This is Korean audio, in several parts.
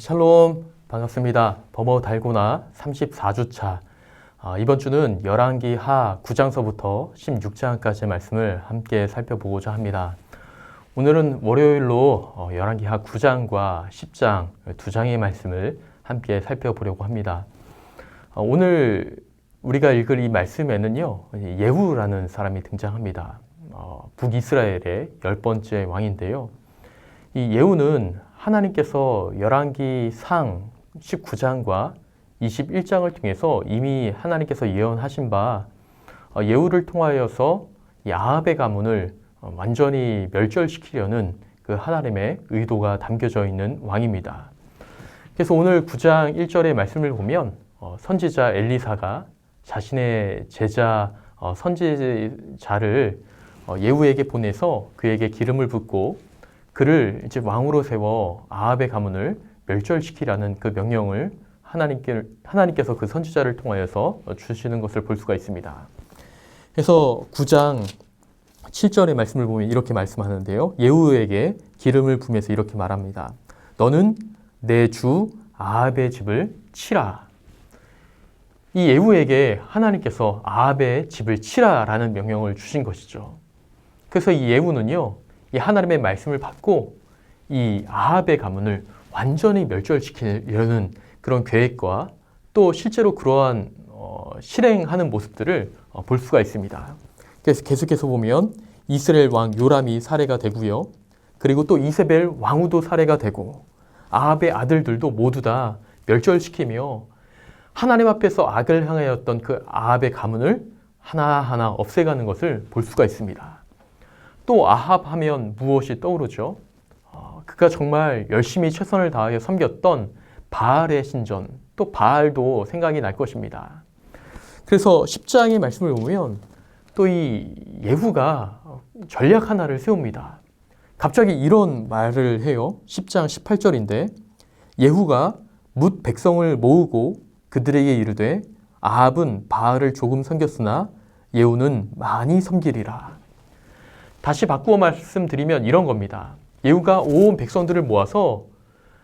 샬롬 반갑습니다. 범어 달고나 34주차. 이번 주는 열왕기 하 9장서부터 16장까지의 말씀을 함께 살펴보고자 합니다. 오늘은 월요일로 열왕기 하 9장과 10장 두 장의 말씀을 함께 살펴보려고 합니다. 오늘 우리가 읽을 이 말씀에는요, 예후라는 사람이 등장합니다. 북이스라엘의 10번째 왕인데요. 이 예후는 하나님께서 열왕기 상 19장과 21장을 통해서 이미 하나님께서 예언하신 바 예후를 통하여서 이 아합의 가문을 완전히 멸절시키려는 그 하나님의 의도가 담겨져 있는 왕입니다. 그래서 오늘 9장 1절의 말씀을 보면 선지자 엘리사가 자신의 제자 선지자를 예후에게 보내서 그에게 기름을 붓고 그를 이제 왕으로 세워 아합의 가문을 멸절시키라는 그 명령을 하나님께서 그 선지자를 통하여서 주시는 것을 볼 수가 있습니다. 그래서 9장 7절의 말씀을 보면 이렇게 말씀하는데요. 예후에게 기름을 부으면서 이렇게 말합니다. 너는 내 주 아합의 집을 치라. 이 예후에게 하나님께서 아합의 집을 치라라는 명령을 주신 것이죠. 그래서 이 예후는요, 이 하나님의 말씀을 받고 이 아합의 가문을 완전히 멸절시키려는 그런 계획과 또 실제로 그러한 실행하는 모습들을 볼 수가 있습니다. 그래서 계속해서 보면 이스라엘 왕 요람이 살해가 되고요. 그리고 또 이세벨 왕후도 살해가 되고 아합의 아들들도 모두 다 멸절시키며 하나님 앞에서 악을 향하였던 그 아합의 가문을 하나하나 없애가는 것을 볼 수가 있습니다. 또 아합 하면 무엇이 떠오르죠? 그가 정말 열심히 최선을 다하여 섬겼던 바알의 신전, 또 바알도 생각이 날 것입니다. 그래서 10장의 말씀을 보면 또 이 예후가 전략 하나를 세웁니다. 갑자기 이런 말을 해요. 10장 18절인데 예후가 뭇 백성을 모으고 그들에게 이르되 아합은 바알을 조금 섬겼으나 예후는 많이 섬기리라. 다시 바꾸어 말씀드리면 이런 겁니다. 예후가 온 백성들을 모아서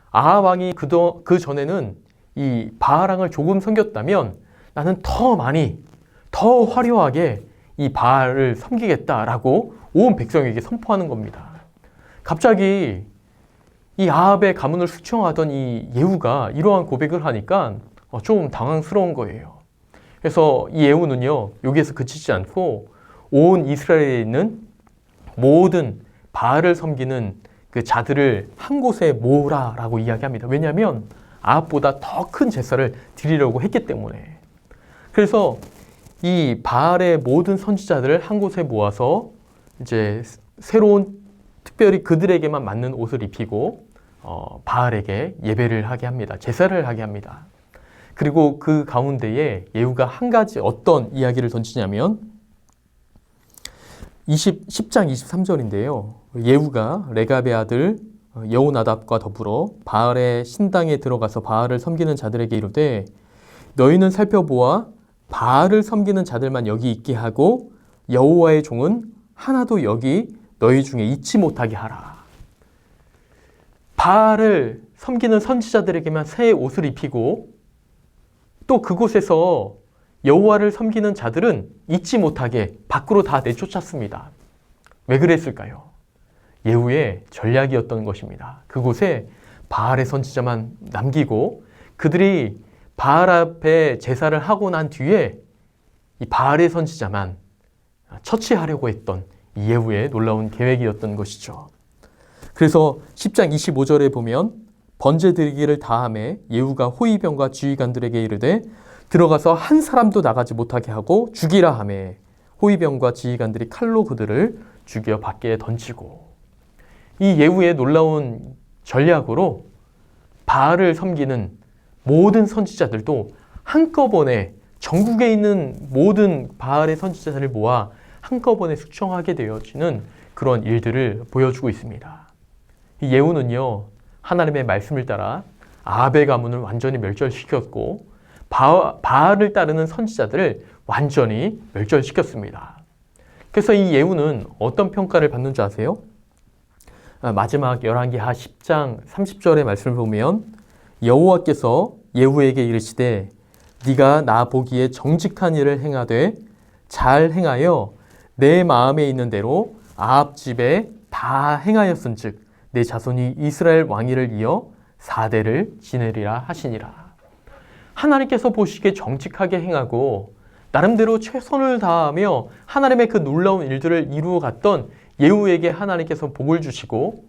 아합 왕이 그 전에는 이 바알 왕을 조금 섬겼다면 나는 더 많이, 더 화려하게 이 바알을 섬기겠다라고 온 백성에게 선포하는 겁니다. 갑자기 이 아합의 가문을 숙청하던 이 예후가 이러한 고백을 하니까 좀 당황스러운 거예요. 그래서 이 예후는요, 여기에서 그치지 않고 온 이스라엘에 있는 모든 바알을 섬기는 그 자들을 한 곳에 모으라라고 이야기합니다. 왜냐하면 아합보다 더 큰 제사를 드리려고 했기 때문에. 그래서 이 바알의 모든 선지자들을 한 곳에 모아서 이제 새로운 특별히 그들에게만 맞는 옷을 입히고 바알에게 예배를 하게 합니다. 제사를 하게 합니다. 그리고 그 가운데에 예후가 한 가지 어떤 이야기를 던지냐면 10장 23절인데요. 예후가 레갑의 아들 여호나답과 더불어 바알의 신당에 들어가서 바알을 섬기는 자들에게 이르되 너희는 살펴보아 바알을 섬기는 자들만 여기 있게 하고 여호와의 종은 하나도 여기 너희 중에 있지 못하게 하라. 바알을 섬기는 선지자들에게만 새 옷을 입히고 또 그곳에서 여호와를 섬기는 자들은 잊지 못하게 밖으로 다 내쫓았습니다. 왜 그랬을까요? 예후의 전략이었던 것입니다. 그곳에 바알의 선지자만 남기고 그들이 바알 앞에 제사를 하고 난 뒤에 이 바알의 선지자만 처치하려고 했던 이 예후의 놀라운 계획이었던 것이죠. 그래서 10장 25절에 보면 번제 드리기를 다함에 예후가 호위병과 지휘관들에게 이르되 들어가서 한 사람도 나가지 못하게 하고 죽이라 하매 호위병과 지휘관들이 칼로 그들을 죽여 밖에 던지고 이 예후의 놀라운 전략으로 바알을 섬기는 모든 선지자들도 한꺼번에 전국에 있는 모든 바알의 선지자들을 모아 한꺼번에 숙청하게 되어지는 그런 일들을 보여주고 있습니다. 이 예후는요, 하나님의 말씀을 따라 아합의 가문을 완전히 멸절시켰고 바알을 따르는 선지자들을 완전히 멸절시켰습니다. 그래서 이 예후는 어떤 평가를 받는 줄 아세요? 마지막 열왕기 하 10장 30절의 말씀을 보면 여호와께서 예후에게 이르시되 네가 나 보기에 정직한 일을 행하되 잘 행하여 내 마음에 있는 대로 아합 집에 다 행하였은즉 내 자손이 이스라엘 왕위를 이어 4대를 지내리라 하시니라. 하나님께서 보시기에 정직하게 행하고 나름대로 최선을 다하며 하나님의 그 놀라운 일들을 이루어 갔던 예후에게 하나님께서 복을 주시고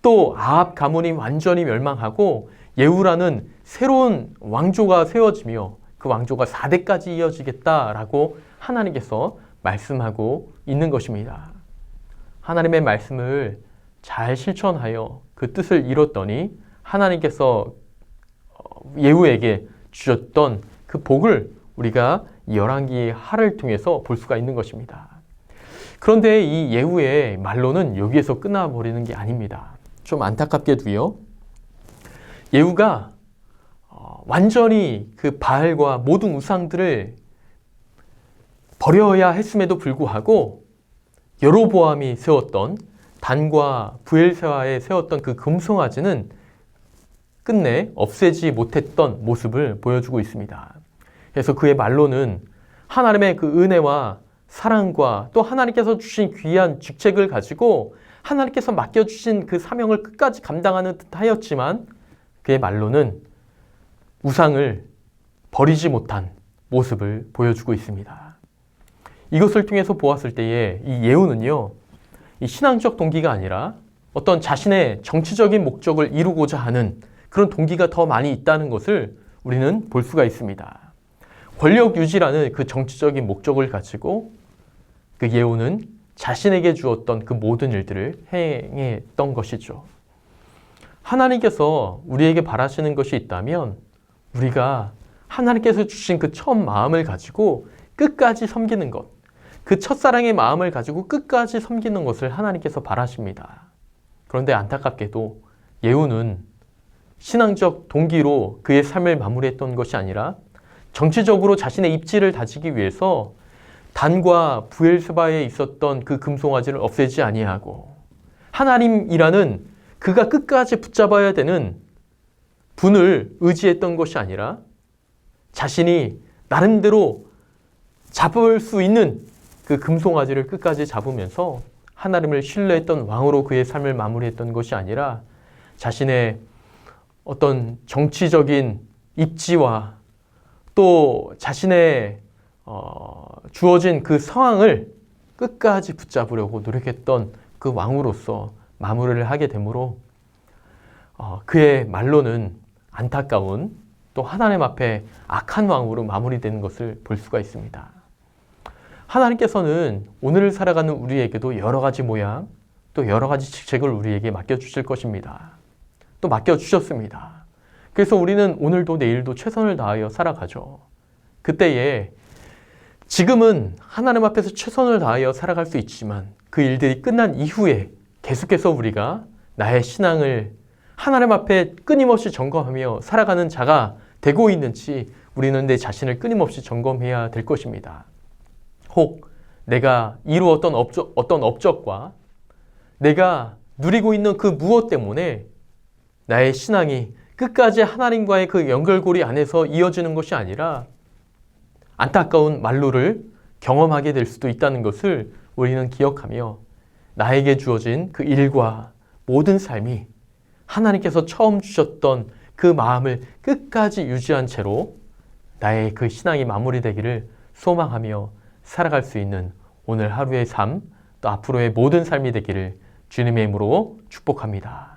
또 아합 가문이 완전히 멸망하고 예후라는 새로운 왕조가 세워지며 그 왕조가 4대까지 이어지겠다라고 하나님께서 말씀하고 있는 것입니다. 하나님의 말씀을 잘 실천하여 그 뜻을 이뤘더니 하나님께서 예후에게 주셨던 그 복을 우리가 열왕기의 하를 통해서 볼 수가 있는 것입니다. 그런데 이 예후의 말로는 여기에서 끝나버리는 게 아닙니다. 좀 안타깝게도요. 예후가 완전히 그 바알과 모든 우상들을 버려야 했음에도 불구하고 여로보암이 세웠던 단과 브엘세바에 세웠던 그 금송아지는 끝내 없애지 못했던 모습을 보여주고 있습니다. 그래서 그의 말로는 하나님의 그 은혜와 사랑과 또 하나님께서 주신 귀한 직책을 가지고 하나님께서 맡겨주신 그 사명을 끝까지 감당하는 듯 하였지만 그의 말로는 우상을 버리지 못한 모습을 보여주고 있습니다. 이것을 통해서 보았을 때에 이 예후는요, 이 신앙적 동기가 아니라 어떤 자신의 정치적인 목적을 이루고자 하는 그런 동기가 더 많이 있다는 것을 우리는 볼 수가 있습니다. 권력 유지라는 그 정치적인 목적을 가지고 그 예후는 자신에게 주었던 그 모든 일들을 행했던 것이죠. 하나님께서 우리에게 바라시는 것이 있다면 우리가 하나님께서 주신 그 처음 마음을 가지고 끝까지 섬기는 것, 그 첫사랑의 마음을 가지고 끝까지 섬기는 것을 하나님께서 바라십니다. 그런데 안타깝게도 예후는 신앙적 동기로 그의 삶을 마무리했던 것이 아니라 정치적으로 자신의 입지를 다지기 위해서 단과 브엘세바에 있었던 그 금송아지를 없애지 아니하고 하나님이라는 그가 끝까지 붙잡아야 되는 분을 의지했던 것이 아니라 자신이 나름대로 잡을 수 있는 그 금송아지를 끝까지 잡으면서 하나님을 신뢰했던 왕으로 그의 삶을 마무리했던 것이 아니라 자신의 어떤 정치적인 입지와 또 자신의 주어진 그 상황을 끝까지 붙잡으려고 노력했던 그 왕으로서 마무리를 하게 되므로 그의 말로는 안타까운 또 하나님 앞에 악한 왕으로 마무리되는 것을 볼 수가 있습니다. 하나님께서는 오늘을 살아가는 우리에게도 여러 가지 모양 또 여러 가지 직책을 우리에게 맡겨주실 것입니다. 또 맡겨주셨습니다. 그래서 우리는 오늘도 내일도 최선을 다하여 살아가죠. 그때에 지금은 하나님 앞에서 최선을 다하여 살아갈 수 있지만 그 일들이 끝난 이후에 계속해서 우리가 나의 신앙을 하나님 앞에 끊임없이 점검하며 살아가는 자가 되고 있는지 우리는 내 자신을 끊임없이 점검해야 될 것입니다. 혹 내가 이루었던 어떤 업적과 내가 누리고 있는 그 무엇 때문에 나의 신앙이 끝까지 하나님과의 그 연결고리 안에서 이어지는 것이 아니라 안타까운 만루를 경험하게 될 수도 있다는 것을 우리는 기억하며 나에게 주어진 그 일과 모든 삶이 하나님께서 처음 주셨던 그 마음을 끝까지 유지한 채로 나의 그 신앙이 마무리되기를 소망하며 살아갈 수 있는 오늘 하루의 삶, 또 앞으로의 모든 삶이 되기를 주님의 이름으로 축복합니다.